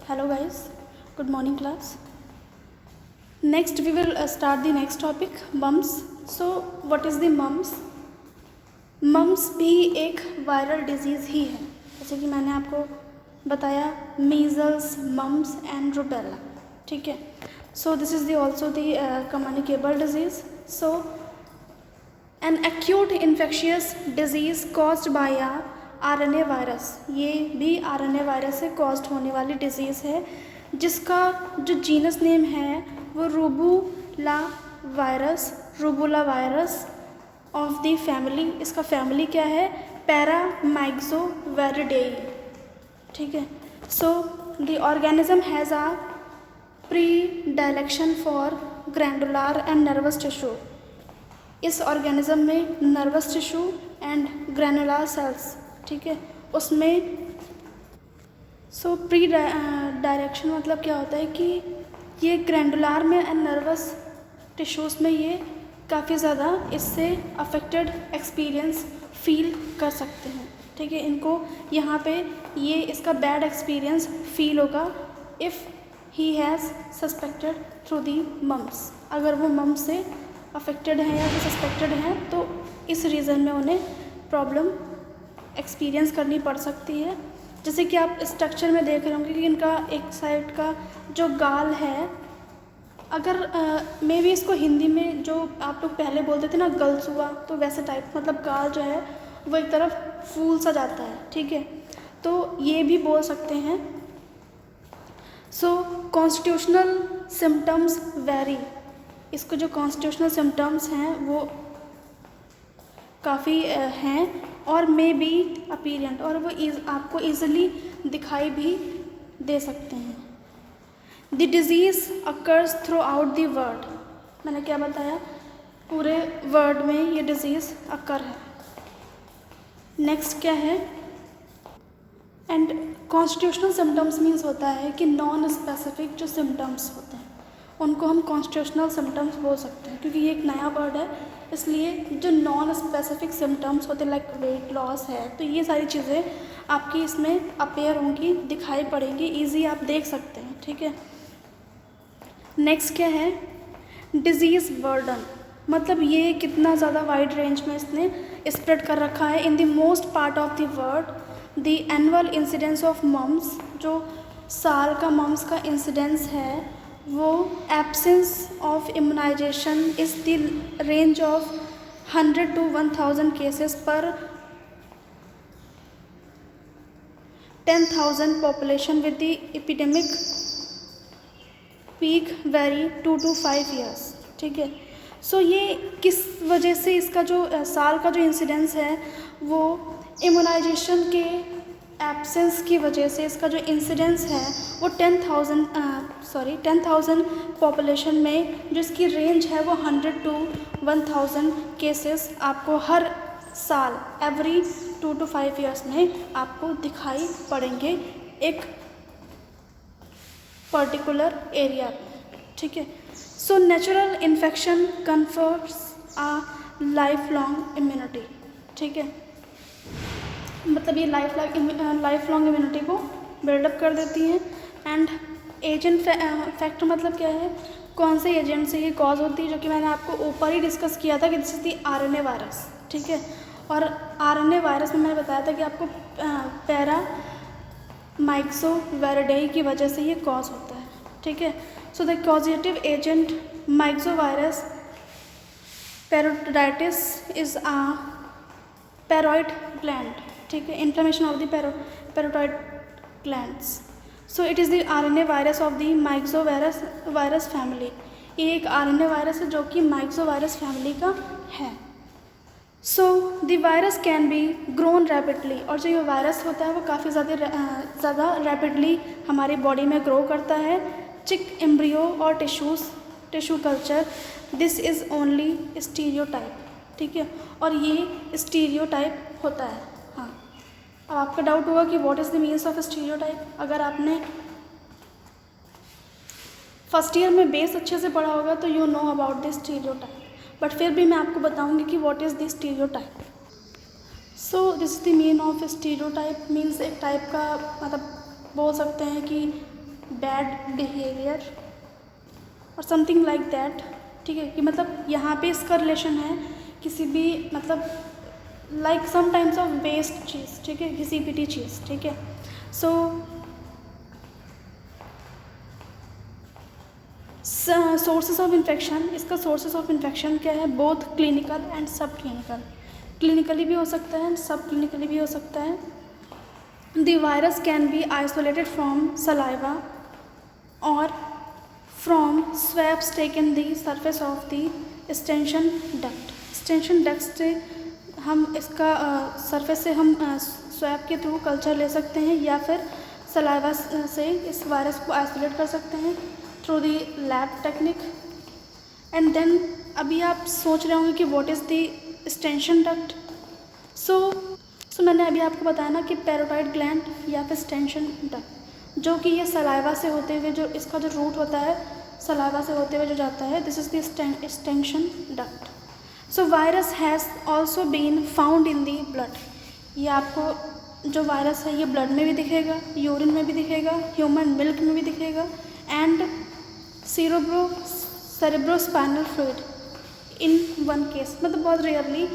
Hello guys, good morning class. Next we will start the next topic, mumps. So what is the mumps? Mums भी एक viral disease ही है, जैसे कि मैंने आपको बताया मीज़ल्स, मम्स एंड रूबेला. ठीक है. So this is the also the communicable disease. So an acute infectious disease caused by a RNA virus. ये भी RNA वायरस से कॉज्ड होने वाली डिजीज़ है, जिसका जो जीनस नेम है वो rubula virus of the family. इसका फैमिली क्या है? पैरामाइक्सोवेरिडेई. ठीक है. So the organism has a predilection for glandular and nervous tissue. इस ऑर्गेनिज्म में nervous tissue and granular cells, ठीक है, उसमें सो प्री डायरेक्शन मतलब क्या होता है कि ये ग्रैंडुलर में एंड नर्वस टिश्यूज़ में ये काफ़ी ज़्यादा इससे अफेक्टेड एक्सपीरियंस फील कर सकते हैं. ठीक है. इनको यहाँ पे ये इसका बैड एक्सपीरियंस फील होगा if he has suspected through the mumps. अगर वो मम्स से अफेक्टेड हैं या फिर सस्पेक्टेड हैं तो इस रीज़न में उन्हें प्रॉब्लम एक्सपीरियंस करनी पड़ सकती है. जैसे कि आप स्ट्रक्चर में देख रहे होंगे कि इनका एक साइड का जो गाल है, अगर मे भी इसको हिंदी में जो आप लोग पहले बोलते थे ना गलसुआ, तो वैसे टाइप मतलब गाल जो है वो एक तरफ फूल सा जाता है. ठीक है. तो ये भी बोल सकते हैं. सो कॉन्स्टिट्यूशनल सिम्टम्स वेरी. इसको जो कॉन्स्टिट्यूशनल सिम्टम्स हैं वो काफ़ी हैं और मे बी अपीरेंट, और वो आपको ईज़िली दिखाई भी दे सकते हैं. The disease occurs through out the world. मैंने क्या बताया? पूरे वर्ल्ड में ये डिज़ीज़ अकर है. नेक्स्ट क्या है? एंड कॉन्स्टिट्यूशनल सिम्टम्स मीन्स होता है कि नॉन स्पेसिफिक जो सिम्टम्स होते हैं उनको हम कॉन्स्टिट्यूशनल सिम्टम्स बोल सकते हैं, क्योंकि ये एक नया वर्ड है. इसलिए जो नॉन स्पेसिफिक सिम्टम्स होते हैं लाइक वेट लॉस है, तो ये सारी चीज़ें आपकी इसमें अपेयर होंगी, दिखाई पड़ेंगी, ईजी आप देख सकते हैं. ठीक है. नेक्स्ट क्या है? Disease burden. मतलब ये कितना ज़्यादा वाइड रेंज में इसने स्प्रेड कर रखा है. In the most part of the world the annual incidence of mumps, जो साल का मम्स का इंसिडेंस है वो absence of immunisation is the range of 100 to 1000 cases per 10,000 population with the epidemic peak very 2 to 5 years. ठीक है. सो ये किस वजह से इसका जो साल का जो इंसिडेंस है वो इम्यूनाइजेशन के एब्सेंस की वजह से इसका जो इंसिडेंस है वो 10,000 पॉपुलेशन में जो इसकी रेंज है वो 100 to 1000 केसेस आपको हर साल एवरी 2 to 5 years में आपको दिखाई पड़ेंगे एक पर्टिकुलर एरिया में. ठीक है. सो नेचुरल इन्फेक्शन कन्फर्स आ लाइफ लॉन्ग इम्यूनिटी. ठीक है. मतलब ये लाइफ लॉन्ग इम्यूनिटी को बिल्डअप कर देती हैं. एंड एजेंट फैक्टर मतलब क्या है? कौन से एजेंट से ये कॉज होती है, जो कि मैंने आपको ऊपर ही डिस्कस किया था कि this is the RNA virus. ठीक है. और RNA वायरस में मैंने बताया था कि आपको पैरामाइक्सोवेरिडेई की वजह से ये कॉज होता है. ठीक है. So the causative agent myxovirus parotiditis is a parotid gland. ठीक है. Inflammation of the parotid glands. So it is the RNA virus of the myxovirus family. ये एक RNA वायरस है जो कि माइक्सोवायरस फैमिली का है. So the virus can B grown rapidly. और जो ये वायरस होता है वो काफ़ी ज़्यादा रैपिडली हमारी बॉडी में ग्रो करता है. चिक एम्ब्रियो और tissue culture. This is only stereotype. ठीक है. और ये स्टीरियोटाइप होता है. हाँ. अब आपका डाउट होगा कि what is the means of stereotype. अगर आपने फर्स्ट ईयर में बेस अच्छे से पढ़ा होगा तो you know about the stereotype, but फिर भी मैं आपको बताऊंगी कि what is the stereotype. So this is the mean of stereotype. Means एक टाइप का मतलब बोल सकते हैं कि बैड बिहेवियर और समथिंग लाइक दैट, ठीक है। कि मतलब यहाँ पे इसका रिलेशन है किसी भी मतलब like some times of waste चीज़, ठीक है, घिसी पिटी चीज़, ठीक है। सो सोर्सेस ऑफ इन्फेक्शन, इसका सोर्सेस ऑफ इन्फेक्शन क्या है, both clinical and subclinical. Clinically भी हो सकता है, सब क्लिनिकली भी हो सकता है। The virus can be isolated from saliva और from swabs taken the surface of the Stensen duct. Stensen duct से हम इसका सरफेस से हम स्वैब के थ्रू कल्चर ले सकते हैं या फिर सलाइवा से इस वायरस को आइसोलेट कर सकते हैं through the lab technique. And then अभी आप सोच रहे होंगे कि what is the Stensen duct. So मैंने अभी आपको बताया ना कि पैरोटाइड ग्लैंड या फिर स्टेंशन डक्ट, जो कि ये सलाइवा से होते हुए जो इसका जो रूट होता है सलाइवा से होते हुए जो जाता है, this is the Stensen duct. So virus has also been found in the blood. ये आपको जो वायरस है ये ब्लड में भी दिखेगा, यूरिन में भी दिखेगा, ह्यूमन मिल्क में भी दिखेगा and cerebrospinal fluid in one case, मतलब बहुत रेयरली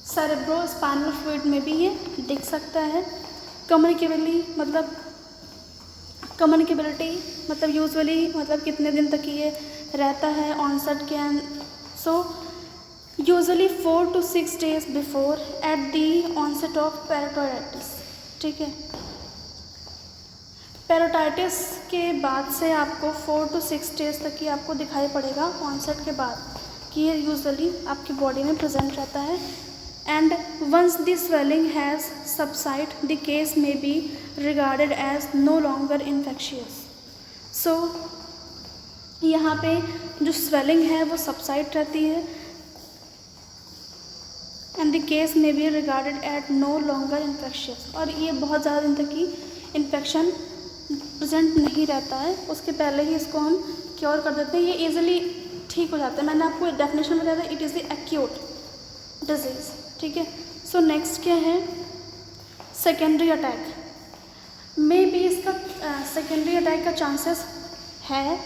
सेरेब्रोस्पाइनल फ्लूइड में भी ये दिख सकता है। कम्युनिकेबिलिटी मतलब यूजुअली मतलब कितने दिन तक ये रहता है ऑनसेट के so usually 4 to 6 days before at the onset of parotitis, ठीक है। पेरिटोटाइटिस के बाद से आपको 4 to 6 days तक ही आपको दिखाई पड़ेगा ऑनसेट के बाद कि ये यूजुअली आपकी बॉडी में प्रेजेंट रहता है। And once the swelling has subside the case may be regarded as no longer infectious. So यहाँ पे जो स्वेलिंग है वो सबसाइड रहती है and the case may be regarded at no longer infectious, और ये बहुत ज़्यादा दिन तक की इन्फेक्शन प्रेजेंट नहीं रहता है, उसके पहले ही इसको हम क्योर कर देते हैं, ये ईजिली ठीक हो जाता है। मैंने आपको डेफिनेशन बताया था, it is the acute disease, ठीक है। सो नेक्स्ट क्या है, सेकेंडरी अटैक। मे बी इसका सेकेंडरी अटैक का चांसेस है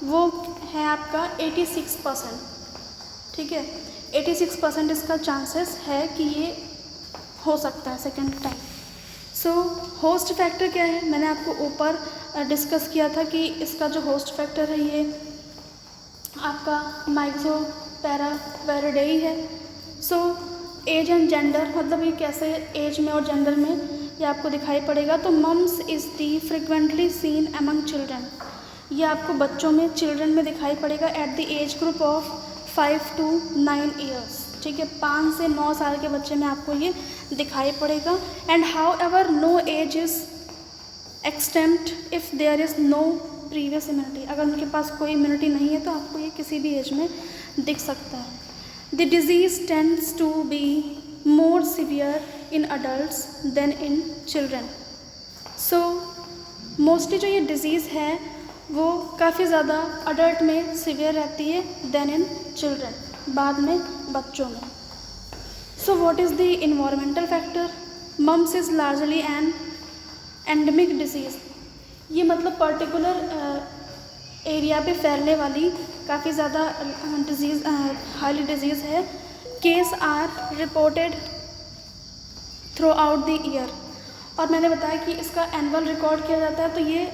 वो है आपका 86%, ठीक है। 86% इसका चांसेस है कि ये हो सकता है सेकेंड टाइम। सो होस्ट फैक्टर क्या है, मैंने आपको ऊपर डिस्कस किया था कि इसका जो होस्ट फैक्टर है ये आपका माइक्सोपैराविरिडेई है। सो एज एंड जेंडर, मतलब ये कैसे एज में और जेंडर में ये आपको दिखाई पड़ेगा। तो mumps is the frequently seen among children, ये आपको बच्चों में चिल्ड्रन में दिखाई पड़ेगा at the age group of 5 to 9 years, ठीक है। 5 से 9 साल के बच्चे में आपको ये दिखाई पड़ेगा। And however no age is exempt if there is no previous immunity, अगर उनके पास कोई इम्यूनिटी नहीं है तो आपको ये किसी भी एज में दिख सकता है। The disease tends to be more severe in adults than in children. So mostly जो ये डिज़ीज़ है वो काफ़ी ज़्यादा अडल्ट में सिवियर रहती है देन इन चिल्ड्रन, बाद में बच्चों में। So what is the environmental factor, mumps is largely an endemic disease, ये मतलब पर्टिकुलर एरिया पे फैलने वाली काफ़ी ज़्यादा डिजीज़ हाईली डिजीज़ है। Case are reported throughout the year, और मैंने बताया कि इसका एनुअल रिकॉर्ड किया जाता है, तो ये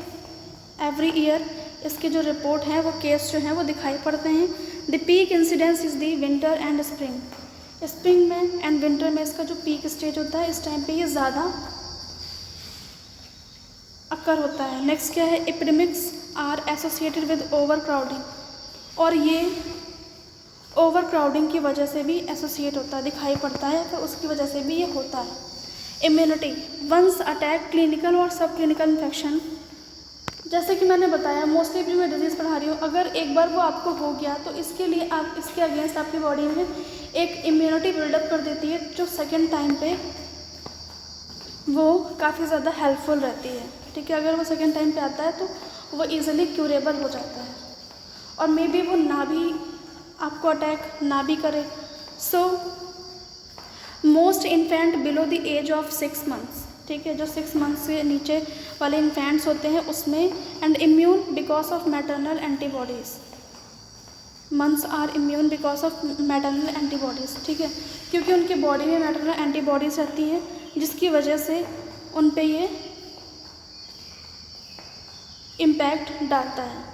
एवरी ईयर इसके जो रिपोर्ट हैं वो केस जो हैं वो दिखाई पड़ते हैं। The peak incidence is the winter and spring, spring में एंड विंटर में इसका जो पीक स्टेज होता है इस टाइम पे ये ज़्यादा अक्कर होता है। नेक्स्ट क्या है, epidemics are associated with overcrowding, और ये ओवर क्राउडिंग की वजह से भी एसोसिएट होता है, दिखाई पड़ता है, तो उसकी वजह से भी ये होता है। इम्यूनिटी वंस अटैक क्लिनिकल और सब क्लिनिकल इन्फेक्शन, जैसे कि मैंने बताया मोस्टली भी मैं डिजीज़ पढ़ा रही हूँ, अगर एक बार वो आपको हो गया तो इसके लिए आप इसके अगेंस्ट आपकी बॉडी में एक इम्यूनिटी बिल्डअप कर देती है, जो सेकेंड टाइम पे वो काफ़ी ज़्यादा हेल्पफुल रहती है, ठीक है। अगर वो सेकेंड टाइम पे आता है तो वो ईज़िली क्यूरेबल हो जाता है, और मे बी वो ना भी आपको अटैक ना भी करे। So most infant below the age of 6 months, ठीक है, जो 6 मंथ्स से नीचे वाले इन्फेंट्स होते हैं उसमें, and immune because of maternal antibodies, months are immune because of maternal antibodies, ठीक है, क्योंकि उनके बॉडी में मैटरनल एंटीबॉडीज़ रहती हैं जिसकी वजह से उन पे ये इम्पैक्ट डालता है।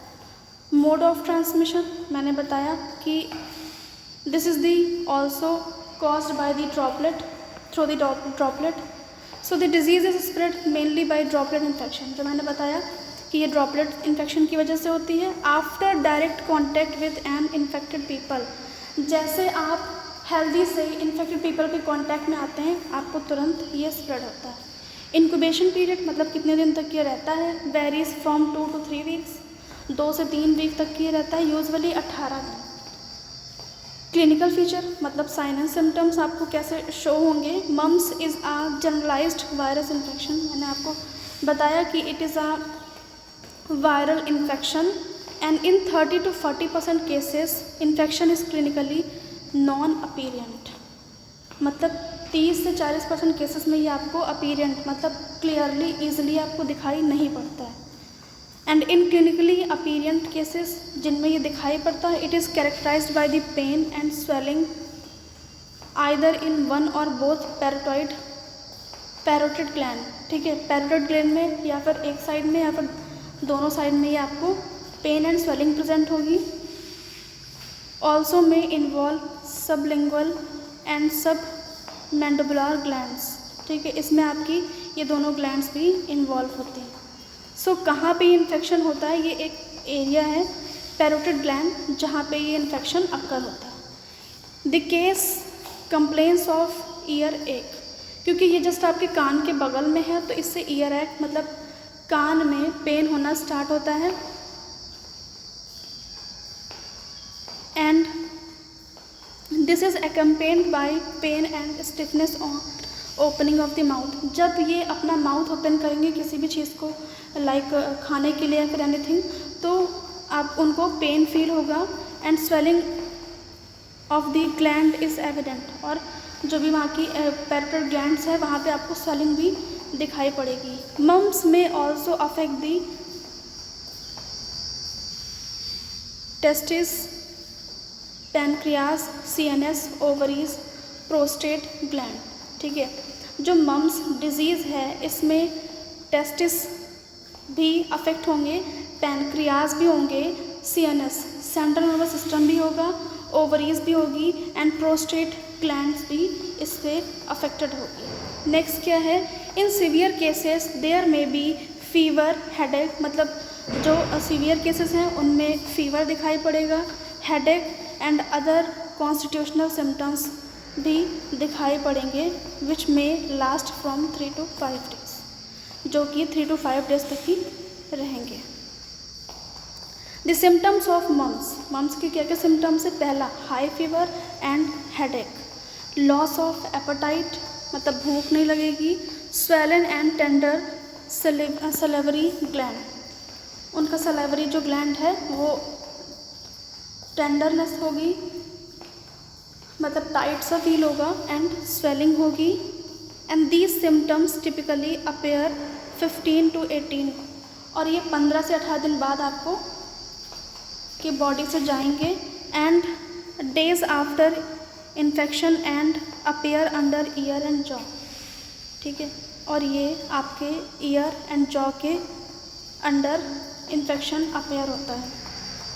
मोड ऑफ ट्रांसमिशन मैंने बताया कि this is the also caused by the droplet, through the droplet. So the disease is spread mainly by droplet infection, जो मैंने बताया कि ये droplet infection की वजह से होती है after direct contact with an infected people। जैसे आप हेल्दी से इन्फेक्टेड पीपल के कांटेक्ट में आते हैं आपको तुरंत ये स्प्रेड होता है। इंक्यूबेशन पीरियड मतलब कितने दिन तक ये रहता है, वेरीज फ्रॉम 2 to 3 वीक्स, 2 से 3 वीक तक ये रहता है, यूजुअली 18 दिन। क्लिनिकल फीचर मतलब साइन एंड सिम्टम्स आपको कैसे शो होंगे। Mumps is a generalized virus infection, मैंने आपको बताया कि it is a viral infection and in 30 to 40% cases infection is clinically non apparent, मतलब 30 से 40% केसेस में ये आपको अपीरियंट मतलब क्लियरली ईजिली आपको दिखाई नहीं पड़ता है। And in clinically apparent cases जिनमें ये दिखाई पड़ता है, it is characterised by the pain and swelling either in one और बोथ पैरोटिड ग्लैंड, ठीक है, पैरोटिड ग्लैंड में या फिर एक साइड में या फिर दोनों साइड में ये आपको पेन एंड स्वेलिंग प्रेजेंट होगी। ऑल्सो में इन्वॉल्व सबलिंगुअल एंड सब मैंडिबुलर ग्लैंड्स, ठीक है, इसमें आपकी ये दोनों ग्लैंड्स भी इन्वॉल्व होती हैं। सो कहाँ पे इन्फेक्शन होता है, ये एक एरिया है पैरोटिड ग्लैंड जहाँ पे ये इन्फेक्शन अक्कर होता है। The case complaints of year एक, क्योंकि ये जस्ट आपके कान के बगल में है तो इससे ईयर एक मतलब कान में पेन होना स्टार्ट होता है। And this is accompanied by pain and stiffness on opening of the mouth. जब ये अपना माउथ ओपन करेंगे किसी भी चीज़ को लाइक खाने के लिए या फिर एनीथिंग, तो आप उनको पेन फील होगा and swelling of the gland is evident, और जो भी वहाँ की पैरोटिड ग्लैंड्स है वहाँ पे आपको स्वेलिंग भी दिखाई पड़ेगी। मम्स में also affect the testis, pancreas, CNS, ovaries, prostate gland, ठीक है। जो मम्स डिजीज़ है इसमें टेस्टिस भी अफेक्ट होंगे, पैनक्रियास भी होंगे, सीएनएस सेंट्रल नर्वस सिस्टम भी होगा, ओवरीज भी होगी एंड प्रोस्टेट ग्लैंड्स भी इससे अफेक्टेड होगी। नेक्स्ट क्या है, इन सीवियर केसेस देयर में बी फीवर, हेडेक, मतलब जो सीवियर केसेस हैं उनमें फीवर दिखाई पड़ेगा, headache and other constitutional symptoms भी दिखाई पड़ेंगे विच में लास्ट फ्रॉम 3 to 5 days, जो कि 3 to 5 days तक ही रहेंगे। द सिम्टम्स ऑफ मम्स के क्या क्या सिम्टम्स है, पहला high fever and headache, loss of appetite मतलब भूख नहीं लगेगी, swollen and tender salivary gland, उनका सलेवरी जो ग्लैंड है वो टेंडरनेस होगी मतलब टाइट सा फील होगा एंड स्वेलिंग होगी। And these symptoms typically appear 15 to 18, और ये 15 से 18 दिन बाद आपको की बॉडी से जाएंगे and days after infection and appear under year and jaw, ठीक है, और ये आपके ईयर एंड जॉ के अंडर इन्फेक्शन अपेयर होता है,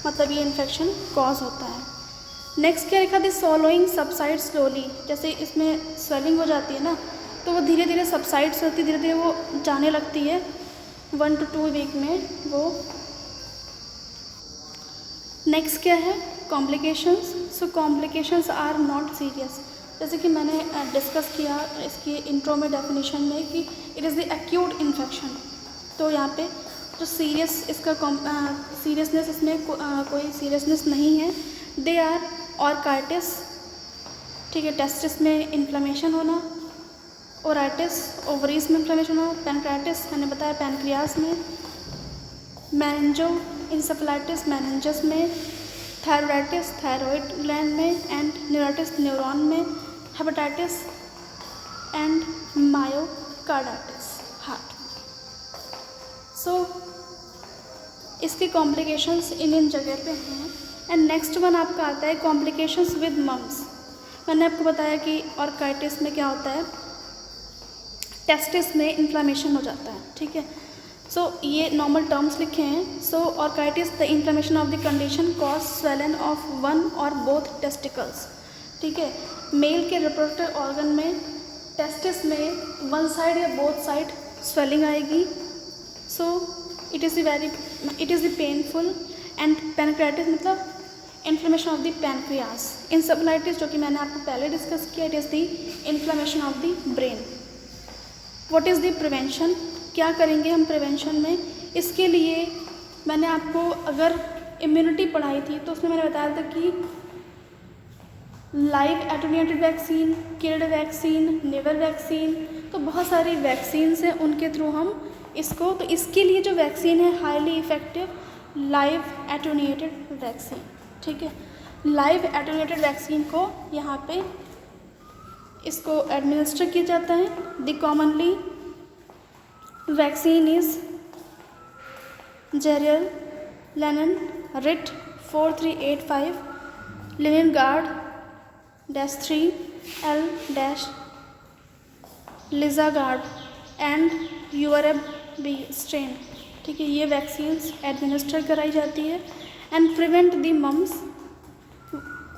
मतलब ये इन्फेक्शन कॉज होता है। नेक्स्ट क्या लिखा था, सॉलोइंग सबसाइड स्लोली, जैसे इसमें स्वेलिंग हो जाती है ना तो वो धीरे धीरे सबसाइड्स होती है, धीरे धीरे वो जाने लगती है, 1 to 2 वीक में वो। नेक्स्ट क्या है, complications. So complications are not serious, जैसे कि मैंने डिस्कस किया इसकी इंट्रो में डेफिनेशन में कि it is the acute infection, तो यहाँ पे जो सीरियस इसका सीरियसनेस इसमें कोई सीरियसनेस नहीं है। दे आर ऑर्काइटिस, ठीक है, टेस्टिस में इन्फ्लेमेशन होना, ओराइटिस ओवरीज में इन्फ्लेमेशन होना, पैनक्राइटिस मैंने बताया पैनक्रियास में, मैनेंजो इंसेफेलाइटिस मैनेंजस में, थायराइटिस थायराइड ग्लैंड में एंड न्यूराइटिस न्यूरॉन में, हेपेटाइटिस एंड मायोकार्डाइटिस। सो इसके कॉम्प्लिकेशंस इन जगह पे हैं। एंड नेक्स्ट वन आपका आता है कॉम्प्लिकेशंस विद मम्स। मैंने आपको बताया कि ऑर्काइटिस में क्या होता है, टेस्टिस में इन्फ्लामेशन हो जाता है, ठीक है। सो ये नॉर्मल टर्म्स लिखे हैं। So orchitis the inflammation of the condition cause swollen of one और बोथ टेस्टिकल्स, ठीक है। मेल के रिप्रोडक्टिव ऑर्गन में टेस्टिस में वन साइड या बोथ साइड स्वेलिंग आएगी। So it is the painful. And pancreatitis मतलब inflammation of the pancreas. Encephalitis जो कि मैंने आपको पहले डिस्कस किया, it is the inflammation of the brain. What is the prevention, क्या करेंगे हम प्रिवेंशन में? इसके लिए मैंने आपको अगर इम्यूनिटी पढ़ाई थी तो उसमें मैंने बताया था कि live attenuated vaccine, killed vaccine, never vaccine, तो बहुत सारी वैक्सीन्स हैं, उनके थ्रू हम इसको, तो इसके लिए जो वैक्सीन है highly effective live attenuated vaccine, ठीक है। लाइव एटेन्यूएटेड वैक्सीन को यहाँ पे इसको एडमिनिस्टर किया जाता है। The commonly vaccine is Jeryl Lynn RIT 4385 Leningrad -3 L लिजागार्ड एंड URB स्ट्रेन, ठीक है। ये वैक्सीन्स एडमिनिस्टर कराई जाती है। एंड प्रिवेंट दी मम्स,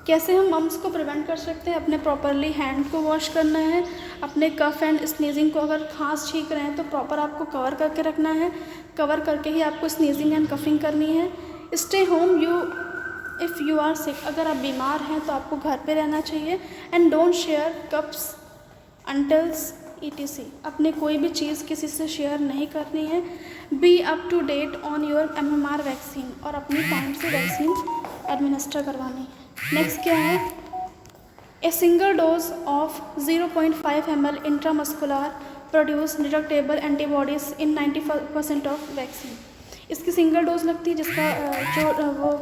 कैसे हम मम्स को प्रिवेंट कर सकते हैं? अपने प्रॉपरली हैंड को वॉश करना है, अपने कफ एंड स्नीजिंग को, अगर खांस छींक रहे हैं तो प्रॉपर आपको कवर करके रखना है, कवर करके ही आपको स्नीजिंग एंड कफिंग करनी है। Stay home if you are sick, अगर आप बीमार हैं तो आपको घर पे रहना चाहिए। And don't share cups utensils ETC, अपने कोई भी चीज़ किसी से शेयर नहीं करनी है। Be up to date on your MMR vaccine, और अपनी टाइम से वैक्सीन एडमिनिस्टर करवानी है। नेक्स्ट क्या है? A single dose of 0.5 ml intramuscular produce detectable antibodies in 90% of vaccine. इसकी सिंगल डोज लगती है, जिसका जो वो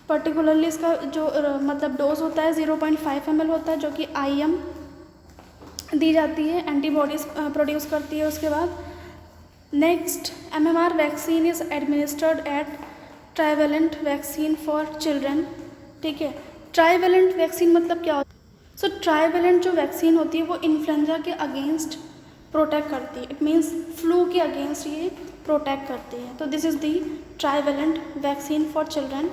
पर्टिकुलरली इसका जो मतलब डोज होता है 0.5 ml होता है, जो कि IM दी जाती है, एंटीबॉडीज़ प्रोड्यूस करती है। उसके बाद next MMR vaccine is administered at trivalent vaccine for children, ठीक है। ट्राइवेलेंट वैक्सीन मतलब क्या होता है? सो ट्राइवेलेंट जो वैक्सीन होती है वो इन्फ्लुएंजा के अगेंस्ट प्रोटेक्ट करती है। इट मीन्स फ्लू के अगेंस्ट ये प्रोटेक्ट करती है। तो this is the trivalent vaccine for children.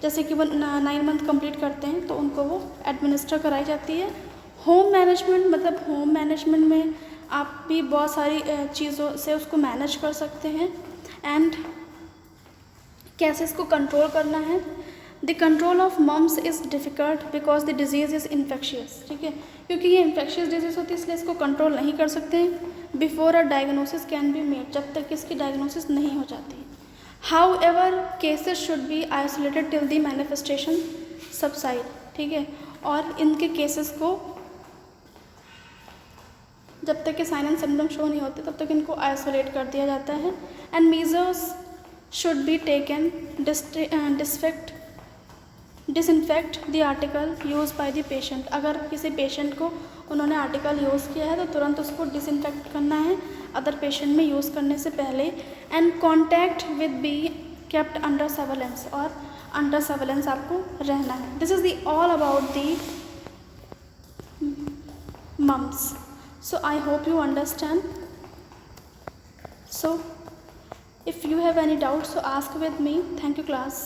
जैसे कि वो 9 मंथ कंप्लीट करते हैं तो उनको वो एडमिनिस्टर कराई जाती है। होम मैनेजमेंट मतलब होम मैनेजमेंट में आप भी बहुत सारी चीज़ों से उसको मैनेज कर सकते हैं। एंड कैसे इसको कंट्रोल करना है? The control of mumps is difficult because the disease is infectious, ठीक है। क्योंकि ये इन्फेक्शियस डिजीज़ होती है इसलिए इसको कंट्रोल नहीं कर सकते। Before a diagnosis can be made, जब तक इसकी डायग्नोसिस नहीं हो जाती। How ever cases should be isolated till the manifestation subside, ठीक है। और इनके केसेस को जब तक के साइन एंड सिम्टम शो नहीं होते तब तक इनको आइसोलेट कर दिया जाता है। And measures should be taken disinfect the article use by the patient. अगर किसी पेशेंट को उन्होंने आर्टिकल यूज़ किया है तो तुरंत उसको डिसइंफेक्ट करना है अदर पेशेंट में यूज़ करने से पहले। And contact with be kept under surveillance, और अंडर सर्वेलेंस आपको रहना है। This is the all about the mumps. So I hope you understand. So if you have any doubts, so ask with me. Thank you class.